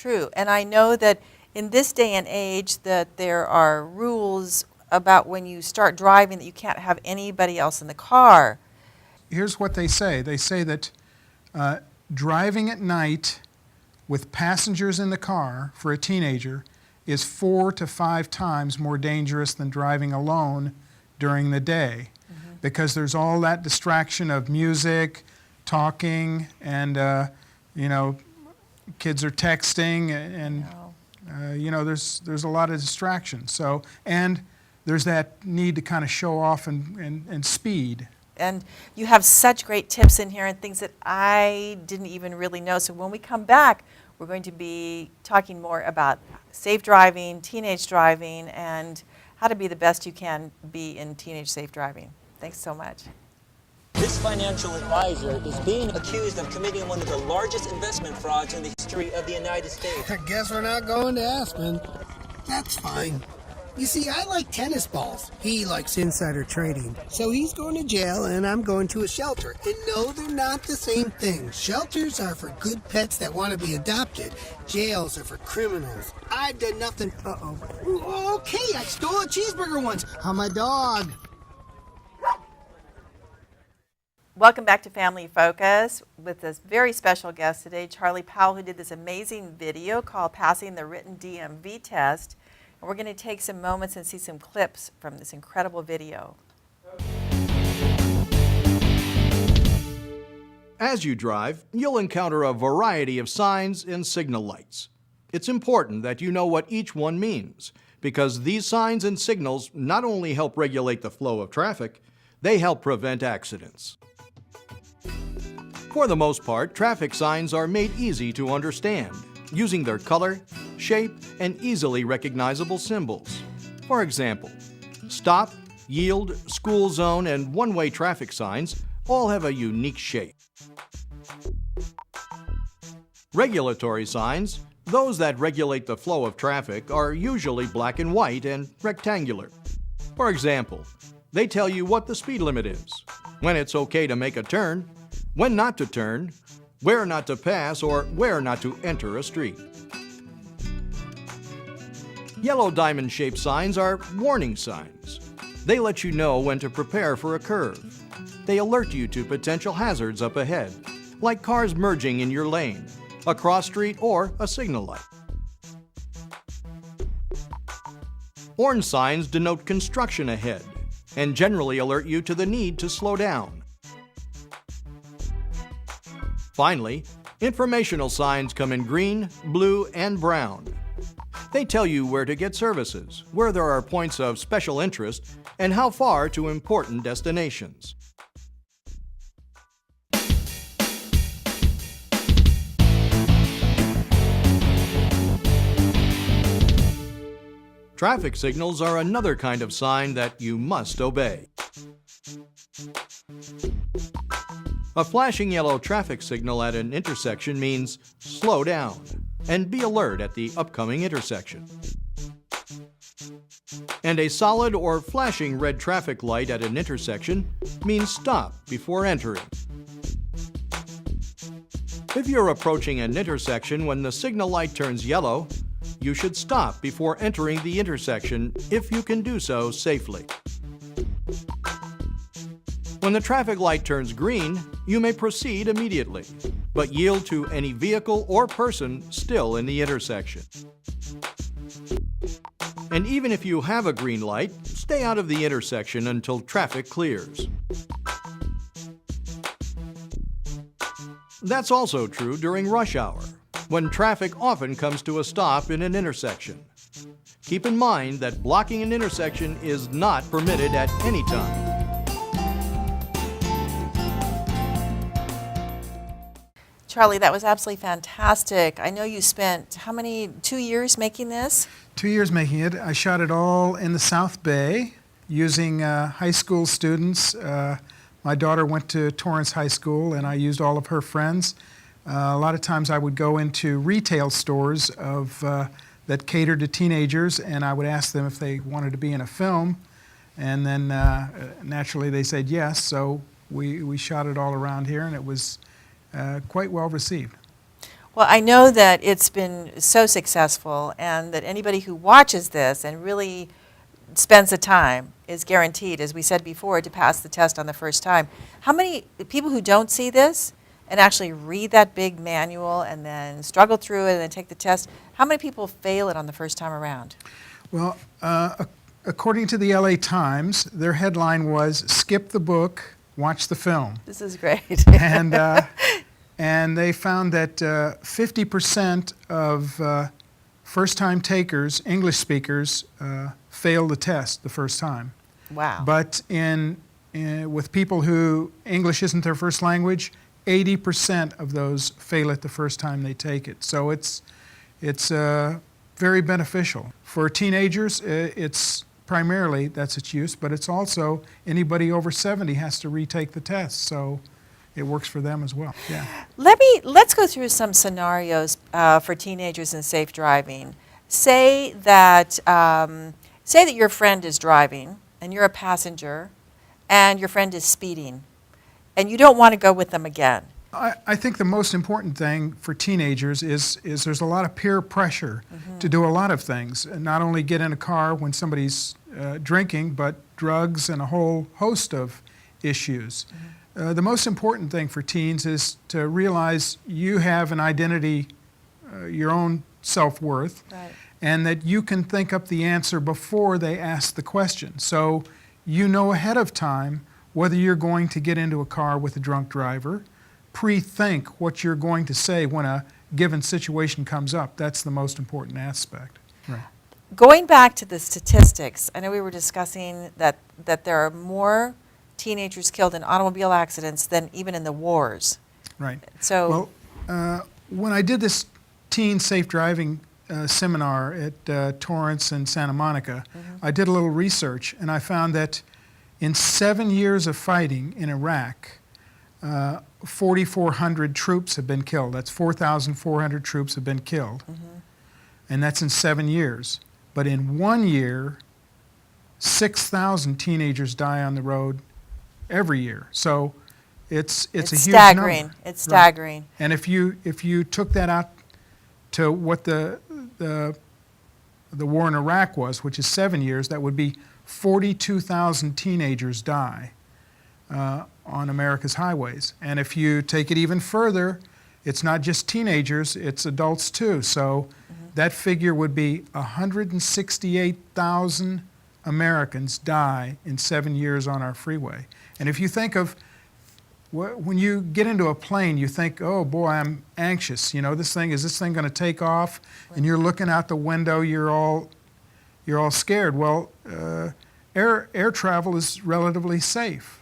true. And I know that in this day and age that there are rules about when you start driving that you can't have anybody else in the car. Here's what they say. They say that driving at night with passengers in the car for a teenager is 4 to 5 times more dangerous than driving alone during the day, because there's all that distraction of music, talking, and kids are texting, and there's a lot of distraction. So, and there's that need to kind of show off and speed. And you have such great tips in here and things that I didn't even really know. So when we come back, we're going to be talking more about safe driving, teenage driving, and how to be the best you can be in teenage safe driving. Thanks so much. This financial advisor is being accused of committing one of the largest investment frauds in the history of the United States. I guess we're not going to Aspen. That's fine. You see, I like tennis balls. He likes insider trading. So he's going to jail and I'm going to a shelter. And no, they're not the same thing. Shelters are for good pets that want to be adopted. Jails are for criminals. I've done nothing. Uh-oh. Okay, I stole a cheeseburger once. On my dog. Welcome back to Family Focus with this very special guest today, Charlie Powell, who did this amazing video called Passing the Written DMV Test. And we're going to take some moments and see some clips from this incredible video. As you drive, you'll encounter a variety of signs and signal lights. It's important that you know what each one means, because these signs and signals not only help regulate the flow of traffic, they help prevent accidents. For the most part, traffic signs are made easy to understand, using their color, shape, and easily recognizable symbols. For example, stop, yield, school zone, and one-way traffic signs all have a unique shape. Regulatory signs, those that regulate the flow of traffic, are usually black and white and rectangular. For example, they tell you what the speed limit is, when it's okay to make a turn, when not to turn, where not to pass, or where not to enter a street. Yellow diamond-shaped signs are warning signs. They let you know when to prepare for a curve. They alert you to potential hazards up ahead, like cars merging in your lane, a cross street, or a signal light. Orange signs denote construction ahead and generally alert you to the need to slow down. Finally, informational signs come in green, blue, and brown. They tell you where to get services, where there are points of special interest, and how far to important destinations. Traffic signals are another kind of sign that you must obey. A flashing yellow traffic signal at an intersection means slow down and be alert at the upcoming intersection. And a solid or flashing red traffic light at an intersection means stop before entering. If you're approaching an intersection when the signal light turns yellow, you should stop before entering the intersection if you can do so safely. When the traffic light turns green, you may proceed immediately, but yield to any vehicle or person still in the intersection. And even if you have a green light, stay out of the intersection until traffic clears. That's also true during rush hour, when traffic often comes to a stop in an intersection. Keep in mind that blocking an intersection is not permitted at any time. Charlie, that was absolutely fantastic. I know you spent, 2 years making this? 2 years making it. I shot it all in the South Bay using high school students. My daughter went to Torrance High School, and I used all of her friends. A lot of times I would go into retail stores that catered to teenagers, and I would ask them if they wanted to be in a film. And then naturally they said yes, so we shot it all around here, and it was quite well received. Well, I know that it's been so successful, and that anybody who watches this and really spends the time is guaranteed, as we said before, to pass the test on the first time. How many people who don't see this and actually read that big manual and then struggle through it and then take the test, how many people fail it on the first time around? Well, according to the LA Times, their headline was, "Skip the book, watch the film." This is great. And they found that 50% of first-time takers, English speakers, fail the test the first time. Wow. But with people who English isn't their first language, 80% of those fail it the first time they take it. So it's very beneficial. For teenagers, it's primarily, that's its use, but it's also anybody over 70 has to retake the test. So it works for them as well. Yeah. Let's go through some scenarios for teenagers in safe driving. Say that your friend is driving and you're a passenger, and your friend is speeding, and you don't want to go with them again. I think the most important thing for teenagers is there's a lot of peer pressure to do a lot of things, and not only get in a car when somebody's drinking, but drugs and a whole host of issues. The most important thing for teens is to realize you have an identity, your own self-worth, Right. and that you can think up the answer before they ask the question. So you know ahead of time whether you're going to get into a car with a drunk driver, pre-think what you're going to say when a given situation comes up. That's the most important aspect. Right. Going back to the statistics, I know we were discussing that there are more teenagers killed in automobile accidents than even in the wars. Right. So, well, when I did this teen safe driving seminar at Torrance and Santa Monica, I did a little research, and I found that in 7 years of fighting in Iraq, 4,400 troops have been killed. That's 4,400 troops have been killed. And that's in 7 years. But in 1 year, 6,000 teenagers die on the road every year. So it's a huge staggering. number. It's staggering. And if you took that out to what the war in Iraq was, which is 7 years, that would be 42,000 teenagers die on America's highways. And if you take it even further, it's not just teenagers, it's adults too. So that figure would be 168,000 Americans die in 7 years on our freeway. And if you think of, when you get into a plane, you think, oh boy, I'm anxious. You know, is this thing going to take off? And you're looking out the window, you're all scared. Well, air travel is relatively safe.